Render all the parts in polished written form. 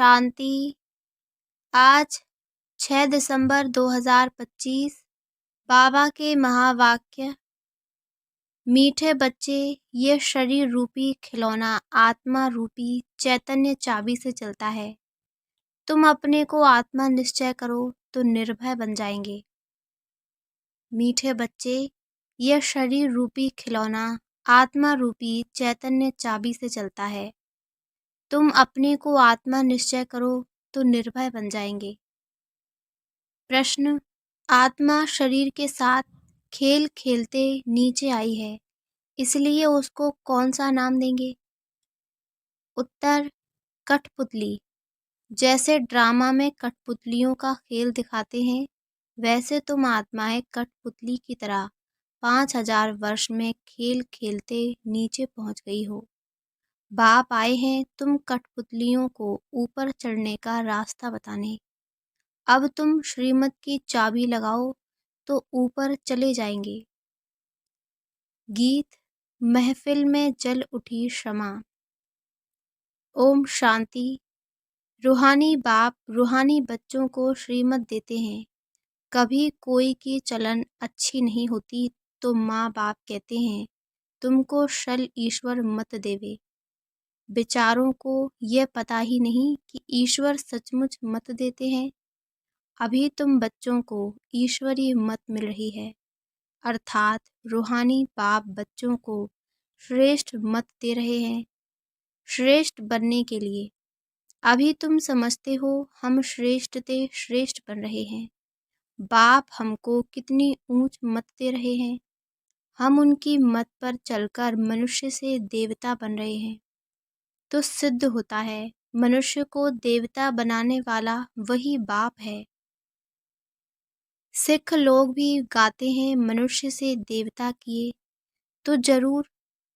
शांति। आज 6 दिसंबर 2025। बाबा के महावाक्य। मीठे बच्चे, ये शरीर रूपी खिलौना आत्मा रूपी चैतन्य चाबी से चलता है। तुम अपने को आत्मा निश्चय करो तो निर्भय बन जाएंगे। मीठे बच्चे, यह शरीर रूपी खिलौना आत्मा रूपी चैतन्य चाबी से चलता है। तुम अपने को आत्मा निश्चय करो तो निर्भय बन जाएंगे। प्रश्न। आत्मा शरीर के साथ खेल खेलते नीचे आई है, इसलिए उसको कौन सा नाम देंगे? उत्तर। कठपुतली। जैसे ड्रामा में कठपुतलियों का खेल दिखाते हैं, वैसे तुम आत्माएं कठपुतली की तरह 5000 वर्ष में खेल खेलते नीचे पहुंच गई हो। बाप आए हैं तुम कठपुतलियों को ऊपर चढ़ने का रास्ता बताने। अब तुम श्रीमत की चाबी लगाओ तो ऊपर चले जाएंगे। गीत। महफिल में जल उठी शमा। ओम शांति। रूहानी बाप रूहानी बच्चों को श्रीमत देते हैं। कभी कोई की चलन अच्छी नहीं होती तो माँ बाप कहते हैं तुमको शल ईश्वर मत देवे। बेचारों को यह पता ही नहीं कि ईश्वर सचमुच मत देते हैं। अभी तुम बच्चों को ईश्वरीय मत मिल रही है, अर्थात रूहानी बाप बच्चों को श्रेष्ठ मत दे रहे हैं श्रेष्ठ बनने के लिए। अभी तुम समझते हो हम श्रेष्ठते श्रेष्ठ बन रहे हैं। बाप हमको कितनी ऊंच मत दे रहे हैं। हम उनकी मत पर चलकर मनुष्य से देवता बन रहे हैं। तो सिद्ध होता है मनुष्य को देवता बनाने वाला वही बाप है। सिख लोग भी गाते हैं मनुष्य से देवता किए, तो जरूर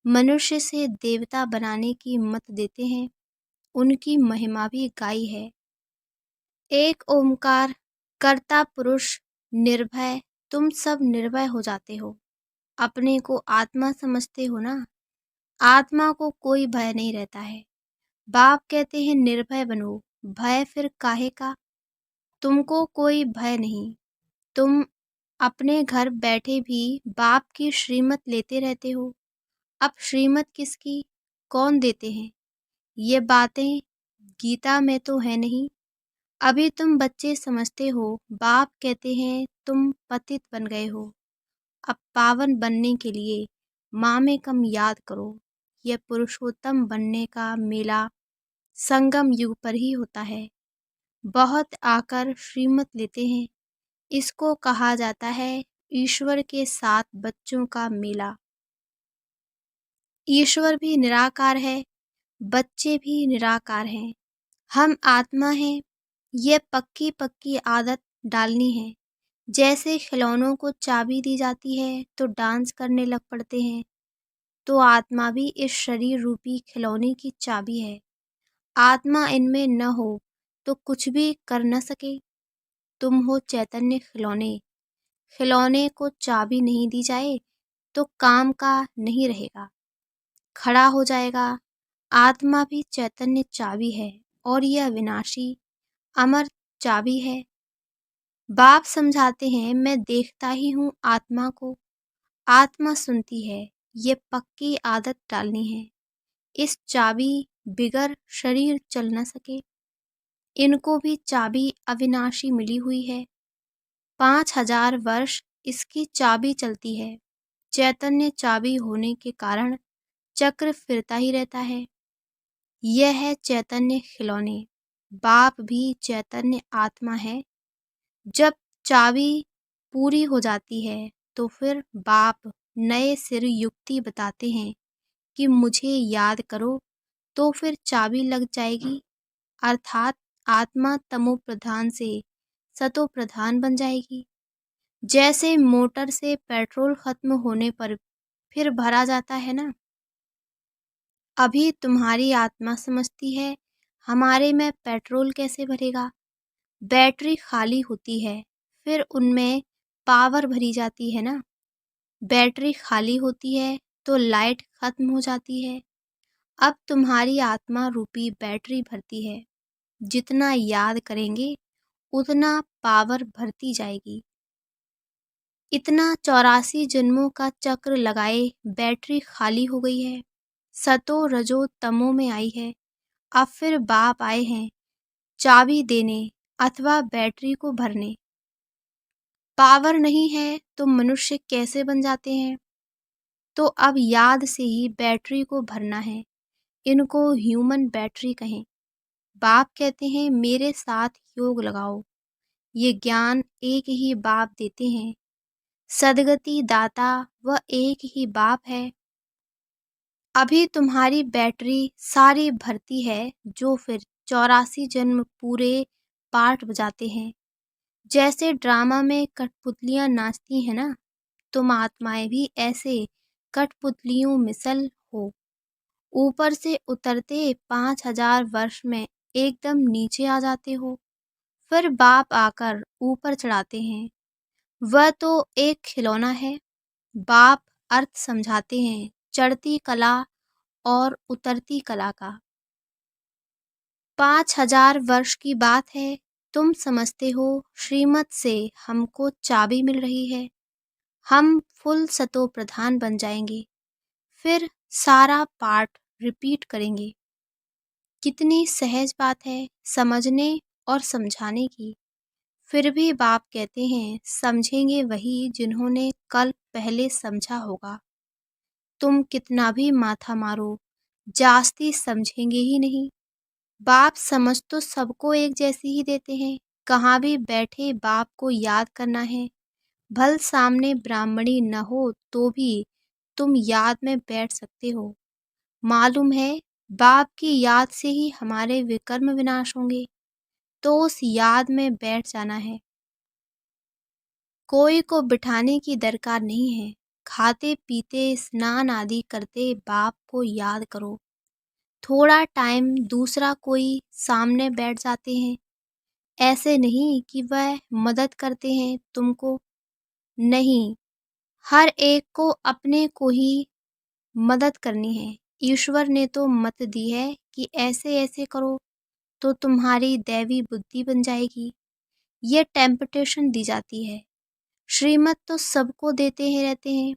मनुष्य से देवता बनाने की मत देते हैं। उनकी महिमा भी गाई है। एक ओमकार कर्ता पुरुष निर्भय। तुम सब निर्भय हो जाते हो। अपने को आत्मा समझते हो ना। आत्मा को कोई भय नहीं रहता है। बाप कहते हैं निर्भय बनो। भय फिर काहे का? तुमको कोई भय नहीं। तुम अपने घर बैठे भी बाप की श्रीमत लेते रहते हो। अब श्रीमत किसकी, कौन देते हैं? ये बातें गीता में तो है नहीं। अभी तुम बच्चे समझते हो। बाप कहते हैं तुम पतित बन गए हो। अब पावन बनने के लिए माँ में कम याद करो। यह पुरुषोत्तम बनने का मेला संगम युग पर ही होता है। बहुत आकर श्रीमत लेते हैं। इसको कहा जाता है ईश्वर के साथ बच्चों का मेला। ईश्वर भी निराकार है, बच्चे भी निराकार हैं। हम आत्मा हैं। ये पक्की पक्की आदत डालनी है। जैसे खिलौनों को चाबी दी जाती है तो डांस करने लग पड़ते हैं, तो आत्मा भी इस शरीर रूपी खिलौने की चाबी है। आत्मा इनमें न हो तो कुछ भी कर न सके। तुम हो चैतन्य खिलौने। खिलौने को चाबी नहीं दी जाए तो काम का नहीं रहेगा, खड़ा हो जाएगा। आत्मा भी चैतन्य चाबी है और यह अविनाशी अमर चाबी है। बाप समझाते हैं मैं देखता ही हूँ आत्मा को। आत्मा सुनती है। ये पक्की आदत डालनी है। इस चाबी बिगर शरीर चल न सके। इनको भी चाबी अविनाशी मिली हुई है। 5000 वर्ष इसकी चाबी चलती है। चैतन्य चाबी होने के कारण चक्र फिरता ही रहता है। यह है चैतन्य खिलौने। बाप भी चैतन्य आत्मा है। जब चाबी पूरी हो जाती है तो फिर बाप नए सिर युक्ति बताते हैं कि मुझे याद करो, तो फिर चाबी लग जाएगी, अर्थात आत्मा तमो प्रधान से सतो प्रधान बन जाएगी। जैसे मोटर से पेट्रोल खत्म होने पर फिर भरा जाता है ना। अभी तुम्हारी आत्मा समझती है हमारे में पेट्रोल कैसे भरेगा। बैटरी खाली होती है, फिर उनमें पावर भरी जाती है ना। बैटरी खाली होती है तो लाइट खत्म हो जाती है। अब तुम्हारी आत्मा रूपी बैटरी भरती है। जितना याद करेंगे उतना पावर भरती जाएगी। इतना 84 जन्मों का चक्र लगाए बैटरी खाली हो गई है, सतो रजो तमो में आई है। अब फिर बाप आए हैं चाबी देने अथवा बैटरी को भरने। पावर नहीं है तो मनुष्य कैसे बन जाते हैं? तो अब याद से ही बैटरी को भरना है। इनको ह्यूमन बैटरी कहें। बाप कहते हैं मेरे साथ योग लगाओ। ये ज्ञान एक ही बाप देते हैं। सदगति दाता वह एक ही बाप है। अभी तुम्हारी बैटरी सारी भरती है जो फिर 84 जन्म पूरे पार्ट बजाते हैं। जैसे ड्रामा में कठपुतलियां नाचती हैं ना, तुम आत्माएं भी ऐसे कठपुतलियों मिसल हो। ऊपर से उतरते 5000 वर्ष में एकदम नीचे आ जाते हो। फिर बाप आकर ऊपर चढ़ाते हैं। वह तो एक खिलौना है। बाप अर्थ समझाते हैं चढ़ती कला और उतरती कला का। 5000 वर्ष की बात है। तुम समझते हो श्रीमत से हमको चाबी मिल रही है। हम फुल सतो प्रधान बन जाएंगे। फिर सारा पाठ रिपीट करेंगे। कितनी सहज बात है समझने और समझाने की। फिर भी बाप कहते हैं समझेंगे वही जिन्होंने कल पहले समझा होगा। तुम कितना भी माथा मारो जास्ती समझेंगे ही नहीं। बाप समझ तो सबको एक जैसी ही देते हैं। कहाँ भी बैठे बाप को याद करना है। भल सामने ब्राह्मणी न हो तो भी तुम याद में बैठ सकते हो। मालूम है बाप की याद से ही हमारे विकर्म विनाश होंगे। तो उस याद में बैठ जाना है। कोई को बिठाने की दरकार नहीं है। खाते पीते स्नान आदि करते बाप को याद करो। थोड़ा टाइम दूसरा कोई सामने बैठ जाते हैं। ऐसे नहीं कि वह मदद करते हैं तुमको। नहीं, हर एक को अपने को ही मदद करनी है। ईश्वर ने तो मत दी है कि ऐसे ऐसे करो तो तुम्हारी दैवी बुद्धि बन जाएगी। ये टेम्पटेशन दी जाती है। श्रीमत तो सबको देते ही रहते हैं।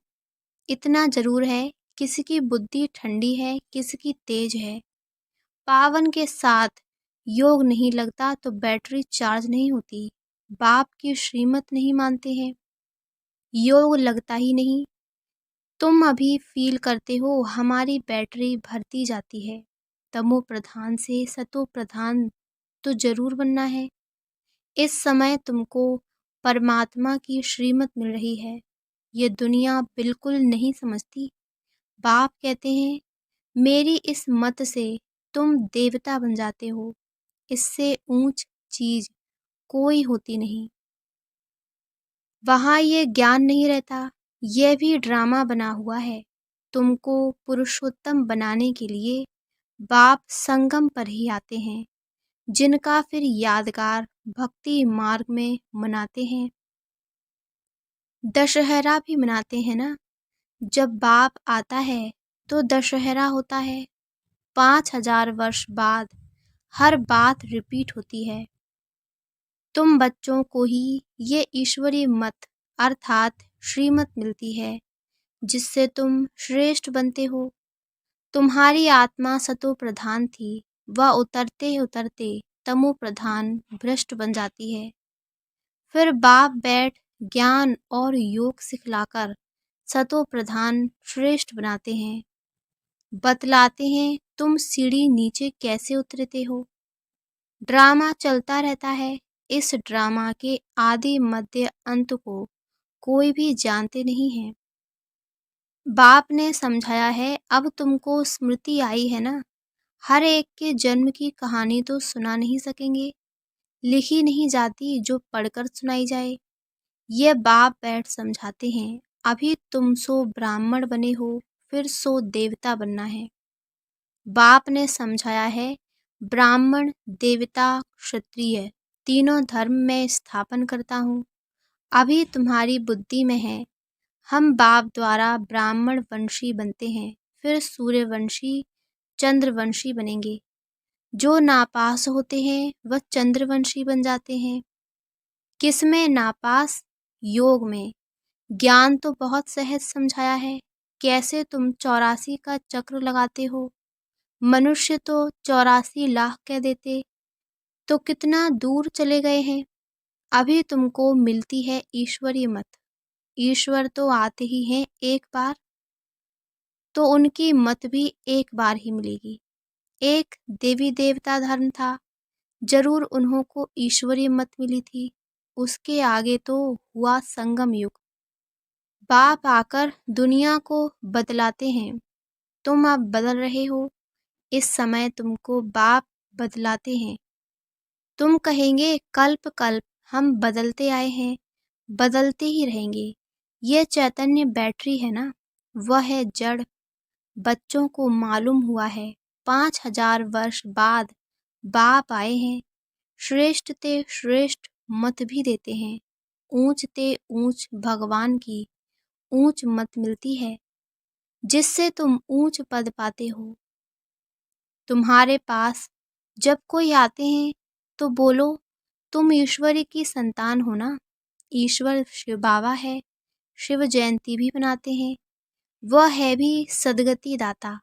इतना जरूर है किसी की बुद्धि ठंडी है किसी की तेज है। पावन के साथ योग नहीं लगता तो बैटरी चार्ज नहीं होती। बाप की श्रीमत नहीं मानते हैं, योग लगता ही नहीं। तुम अभी फील करते हो हमारी बैटरी भरती जाती है। तमो प्रधान से सतो प्रधान तो जरूर बनना है। इस समय तुमको परमात्मा की श्रीमत मिल रही है। ये दुनिया बिल्कुल नहीं समझती। बाप कहते हैं मेरी इस मत से तुम देवता बन जाते हो। इससे ऊंच चीज कोई होती नहीं। वहाँ ये ज्ञान नहीं रहता। यह भी ड्रामा बना हुआ है। तुमको पुरुषोत्तम बनाने के लिए बाप संगम पर ही आते हैं, जिनका फिर यादगार भक्ति मार्ग में मनाते हैं। दशहरा भी मनाते हैं ना। जब बाप आता है तो दशहरा होता है। 5000 वर्ष बाद हर बात रिपीट होती है। तुम बच्चों को ही ये ईश्वरीय मत अर्थात श्रीमत मिलती है जिससे तुम श्रेष्ठ बनते हो। तुम्हारी आत्मा सतो प्रधान थी। वह उतरते उतरते तमो प्रधान भ्रष्ट बन जाती है। फिर बाप बैठ ज्ञान और योग सिखलाकर सतो प्रधान श्रेष्ठ बनाते हैं। बतलाते हैं तुम सीढ़ी नीचे कैसे उतरते हो। ड्रामा चलता रहता है। इस ड्रामा के आदि मध्य अंत को कोई भी जानते नहीं है। बाप ने समझाया है। अब तुमको स्मृति आई है ना। हर एक के जन्म की कहानी तो सुना नहीं सकेंगे। लिखी नहीं जाती जो पढ़कर सुनाई जाए। ये बाप बैठ समझाते हैं। अभी तुम सो ब्राह्मण बने हो फिर सो देवता बनना है। बाप ने समझाया है ब्राह्मण देवता क्षत्रिय तीनों धर्म में स्थापन करता हूँ। अभी तुम्हारी बुद्धि में है। हम बाप द्वारा ब्राह्मण वंशी बनते हैं फिर सूर्यवंशी चंद्रवंशी बनेंगे। जो नापास होते हैं वह चंद्रवंशी बन जाते हैं। किसमें नापास? योग में। ज्ञान तो बहुत सहज समझाया है, कैसे तुम 84 का चक्र लगाते हो। मनुष्य तो 84 लाख कह देते तो कितना दूर चले गए हैं। अभी तुमको मिलती है ईश्वरीय मत। ईश्वर तो आते ही हैं एक बार, तो उनकी मत भी एक बार ही मिलेगी। एक देवी देवता धर्म था, जरूर उन्हों को ईश्वरीय मत मिली थी। उसके आगे तो हुआ संगम युग। बाप आकर दुनिया को बदलाते हैं। तुम अब बदल रहे हो। इस समय तुमको बाप बदलाते हैं। तुम कहेंगे कल्प कल्प हम बदलते आए हैं, बदलते ही रहेंगे। ये चैतन्य बैटरी है ना, वह है जड़। बच्चों को मालूम हुआ है 5000 वर्ष बाद बाप आए हैं। श्रेष्ठ ते श्रेष्ठ मत भी देते हैं। ऊंच ते ऊंच भगवान की ऊंच मत मिलती है, जिससे तुम ऊंच पद पाते हो। तुम्हारे पास जब कोई आते हैं तो बोलो तुम ईश्वर की संतान हो ना। ईश्वर शिव बाबा है, शिव जयंती भी मनाते हैं। वह है भी सदगति दाता।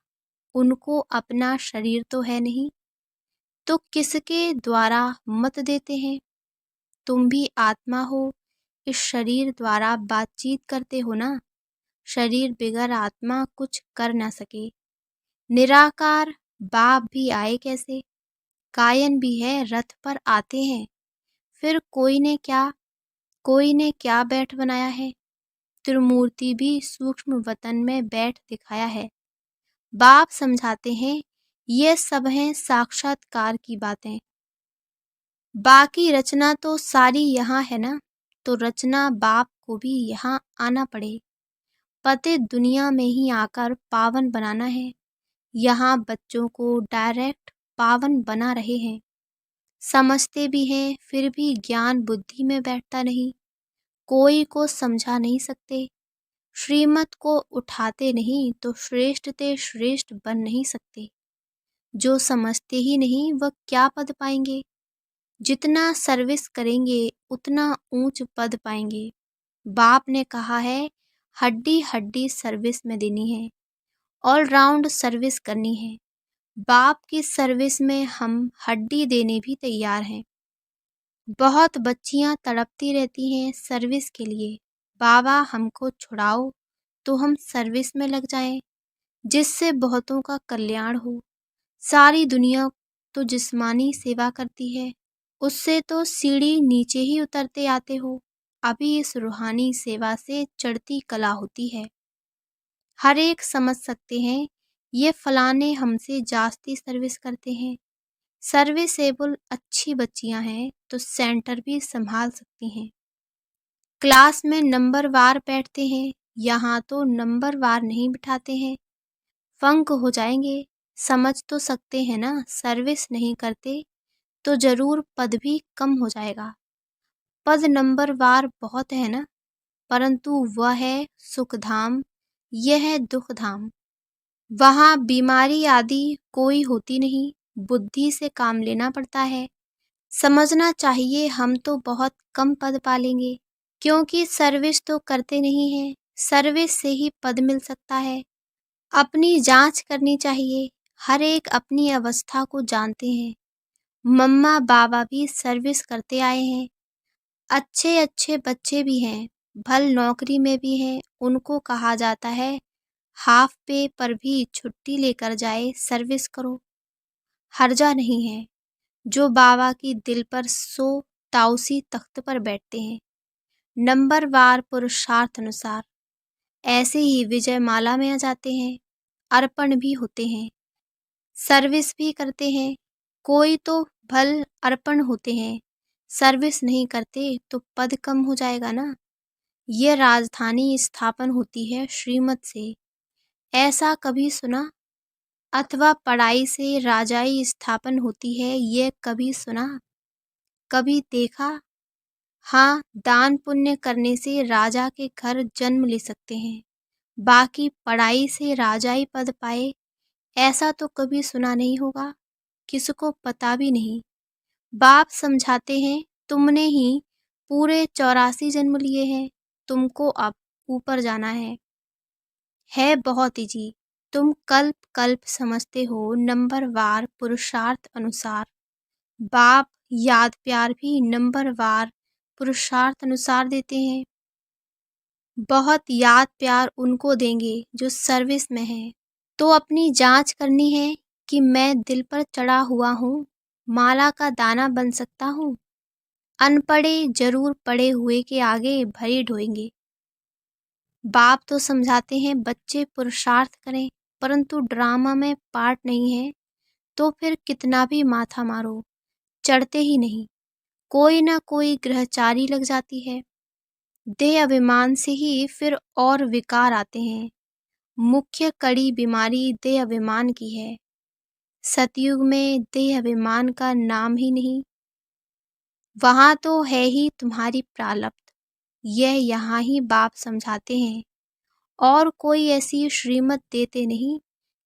उनको अपना शरीर तो है नहीं, तो किसके द्वारा मत देते हैं। तुम भी आत्मा हो, इस शरीर द्वारा बातचीत करते हो ना। शरीर बिगर आत्मा कुछ कर ना सके। निराकार बाप भी आए कैसे? कायन भी है, रथ पर आते हैं। फिर कोई ने क्या बैठ बनाया है। त्रिमूर्ति भी सूक्ष्म वतन में बैठ दिखाया है। बाप समझाते हैं ये सब हैं साक्षात्कार की बातें। बाकी रचना तो सारी यहाँ है ना, तो रचना बाप को भी यहाँ आना पड़े। पते दुनिया में ही आकर पावन बनाना है। यहाँ बच्चों को डायरेक्ट पावन बना रहे हैं। समझते भी हैं, फिर भी ज्ञान बुद्धि में बैठता नहीं। कोई को समझा नहीं सकते। श्रीमत को उठाते नहीं तो श्रेष्ठ ते श्रेष्ठ बन नहीं सकते। जो समझते ही नहीं वह क्या पद पाएंगे। जितना सर्विस करेंगे उतना ऊंच पद पाएंगे। बाप ने कहा है हड्डी हड्डी सर्विस में देनी है, ऑलराउंड सर्विस करनी है। बाप की सर्विस में हम हड्डी देने भी तैयार हैं। बहुत बच्चियां तड़पती रहती हैं सर्विस के लिए, बाबा हमको छुड़ाओ तो हम सर्विस में लग जाएं, जिससे बहुतों का कल्याण हो। सारी दुनिया तो जिस्मानी सेवा करती है, उससे तो सीढ़ी नीचे ही उतरते आते हो। अभी इस रूहानी सेवा से चढ़ती कला होती है। हर एक समझ सकते हैं ये फलाने हमसे जास्ती सर्विस करते हैं। सर्विसेबल अच्छी बच्चियां हैं तो सेंटर भी संभाल सकती हैं। क्लास में नंबर वार बैठते हैं, यहाँ तो नंबर वार नहीं बिठाते हैं। फंक हो जाएंगे। समझ तो सकते हैं ना, सर्विस नहीं करते तो जरूर पद भी कम हो जाएगा। पद नंबर वार बहुत है ना, परंतु वह है सुखधाम, यह है दुखधाम। वहाँ बीमारी आदि कोई होती नहीं, बुद्धि से काम लेना पड़ता है। समझना चाहिए हम तो बहुत कम पद पालेंगे, क्योंकि सर्विस तो करते नहीं हैं। सर्विस से ही पद मिल सकता है। अपनी जांच करनी चाहिए। हर एक अपनी अवस्था को जानते हैं। मम्मा बाबा भी सर्विस करते आए हैं। अच्छे अच्छे बच्चे भी हैं, भल नौकरी में भी हैं। उनको कहा जाता है हाफ पे पर भी छुट्टी लेकर जाए, सर्विस करो, हर्जा नहीं है। जो बाबा की दिल पर सो ताउसी तख्त पर बैठते हैं, नंबरवार पुरुषार्थ अनुसार, ऐसे ही विजय माला में आ जाते हैं। अर्पण भी होते हैं, सर्विस भी करते हैं। कोई तो भल अर्पण होते हैं, सर्विस नहीं करते तो पद कम हो जाएगा ना। ये राजधानी स्थापन होती है श्रीमत से, ऐसा कभी सुना? अथवा पढ़ाई से राजाई स्थापन होती है, ये कभी सुना? कभी देखा? हाँ, दान पुण्य करने से राजा के घर जन्म ले सकते हैं, बाकी पढ़ाई से राजाई पद पाए ऐसा तो कभी सुना नहीं होगा। किसको पता भी नहीं। बाप समझाते हैं, तुमने ही पूरे 84 जन्म लिए हैं, तुमको अब ऊपर जाना है बहुत इजी। तुम कल्प कल्प समझते हो नंबरवार पुरुषार्थ अनुसार। बाप याद प्यार भी नंबरवार पुरुषार्थ अनुसार देते हैं। बहुत याद प्यार उनको देंगे जो सर्विस में है। तो अपनी जांच करनी है कि मैं दिल पर चढ़ा हुआ हूँ, माला का दाना बन सकता हूँ। अनपढ़े जरूर पढ़े हुए के आगे भरी ढोएंगे। बाप तो समझाते हैं बच्चे पुरुषार्थ करें, परंतु ड्रामा में पार्ट नहीं है तो फिर कितना भी माथा मारो चढ़ते ही नहीं। कोई ना कोई ग्रहचारी लग जाती है। देह अभिमान से ही फिर और विकार आते हैं। मुख्य कड़ी बीमारी देह अभिमान की है। सतयुग में देह अभिमान का नाम ही नहीं। वहाँ तो है ही तुम्हारी प्रारब्ध। यह यहाँ ही बाप समझाते हैं और कोई ऐसी श्रीमत देते नहीं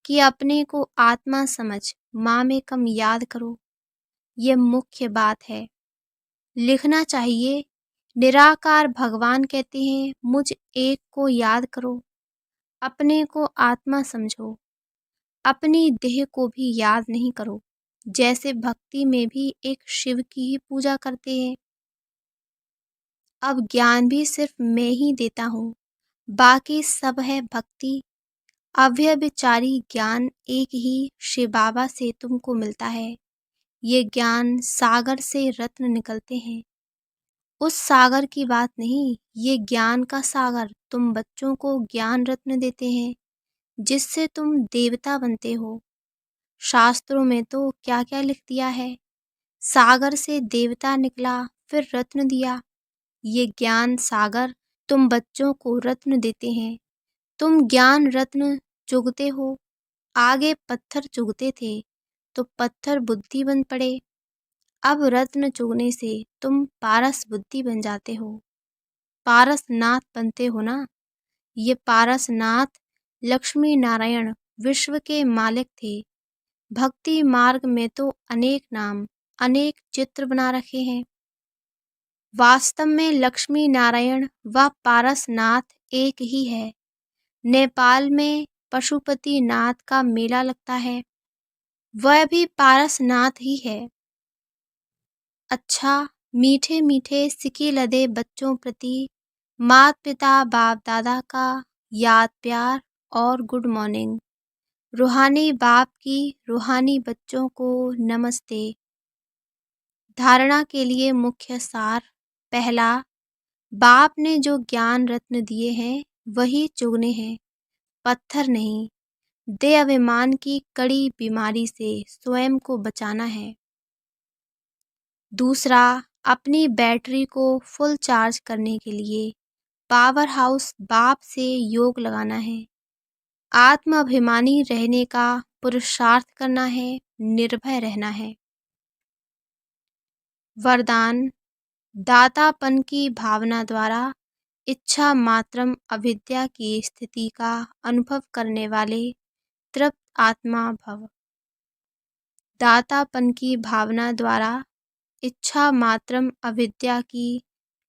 कि अपने को आत्मा समझ माँ में कम याद करो। यह मुख्य बात है। लिखना चाहिए, निराकार भगवान कहते हैं मुझ एक को याद करो। अपने को आत्मा समझो, अपनी देह को भी याद नहीं करो। जैसे भक्ति में भी एक शिव की ही पूजा करते हैं। अब ज्ञान भी सिर्फ मैं ही देता हूँ, बाकी सब है भक्ति। अव्यभिचारी ज्ञान एक ही शिव बाबा से तुमको मिलता है। ये ज्ञान सागर से रत्न निकलते हैं। उस सागर की बात नहीं, ये ज्ञान का सागर तुम बच्चों को ज्ञान रत्न देते हैं, जिससे तुम देवता बनते हो। शास्त्रों में तो क्या क्या लिख दिया है। सागर से देवता निकला, फिर रत्न दिया। ये ज्ञान सागर तुम बच्चों को रत्न देते हैं। तुम ज्ञान रत्न चुगते हो। आगे पत्थर चुगते थे तो पत्थर बुद्धि बन पड़े। अब रत्न चुगने से तुम पारस बुद्धि बन जाते हो। पारसनाथ बनते हो ना। ये पारसनाथ लक्ष्मी नारायण विश्व के मालिक थे। भक्ति मार्ग में तो अनेक नाम, अनेक चित्र बना रखे हैं। वास्तव में लक्ष्मी नारायण व पारसनाथ एक ही है। नेपाल में पशुपति नाथ का मेला लगता है, वह भी पारसनाथ ही है। अच्छा, मीठे मीठे सिके लदे बच्चों प्रति माता पिता बाप दादा का याद प्यार और गुड मॉर्निंग। रूहानी बाप की रूहानी बच्चों को नमस्ते। धारणा के लिए मुख्य सार। पहला, बाप ने जो ज्ञान रत्न दिए हैं वही चुगने हैं, पत्थर नहीं। देह अभिमान की कड़ी बीमारी से स्वयं को बचाना है। दूसरा, अपनी बैटरी को फुल चार्ज करने के लिए पावर हाउस बाप से योग लगाना है। आत्माभिमानी रहने का पुरुषार्थ करना है, निर्भय रहना है। वरदान, दातापन की भावना द्वारा इच्छा मात्रम अविद्या की स्थिति का अनुभव करने वाले तृप्त आत्मा भव। दातापन की भावना द्वारा इच्छा मात्रम अविद्या की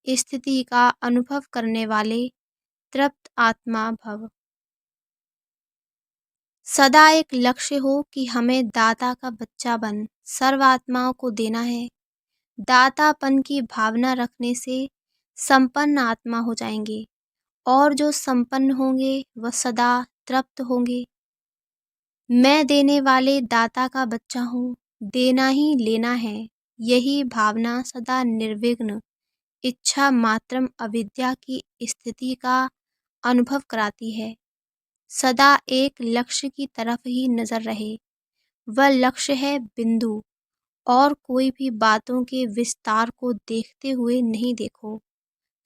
स्थिति का अनुभव करने वाले तृप्त आत्मा भव। सदा एक लक्ष्य हो कि हमें दाता का बच्चा बन सर्व आत्माओं को देना है। दातापन की भावना रखने से संपन्न आत्मा हो जाएंगे और जो संपन्न होंगे वह सदा तृप्त होंगे। मैं देने वाले दाता का बच्चा हूँ, देना ही लेना है। यही भावना सदा निर्विघ्न इच्छा मात्रम अविद्या की स्थिति का अनुभव कराती है। सदा एक लक्ष्य की तरफ ही नजर रहे। वह लक्ष्य है बिंदु, और कोई भी बातों के विस्तार को देखते हुए नहीं देखो,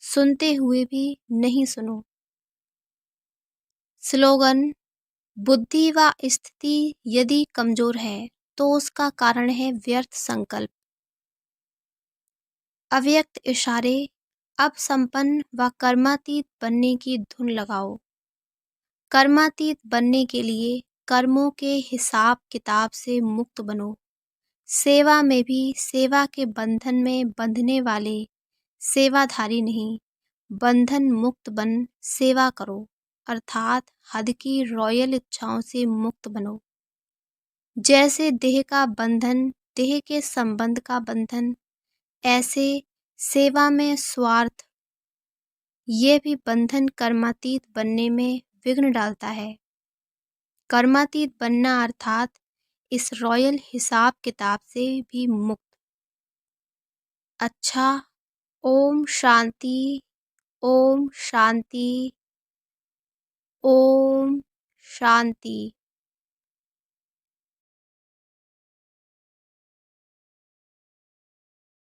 सुनते हुए भी नहीं सुनो। स्लोगन, बुद्धि व स्थिति यदि कमजोर है तो उसका कारण है व्यर्थ संकल्प। अव्यक्त इशारे, अब संपन्न व कर्मातीत बनने की धुन लगाओ। कर्मातीत बनने के लिए कर्मों के हिसाब किताब से मुक्त बनो। सेवा में भी सेवा के बंधन में बंधने वाले सेवाधारी नहीं, बंधन मुक्त बन सेवा करो, अर्थात हद की रॉयल इच्छाओं से मुक्त बनो। जैसे देह का बंधन देह के संबंध का बंधन, ऐसे सेवा में स्वार्थ ये भी बंधन कर्मातीत बनने में विघ्न डालता है। कर्मातीत बनना अर्थात इस रॉयल हिसाब किताब से भी मुक्त। अच्छा, ओम शांति, ओम शांति, ओम शांति।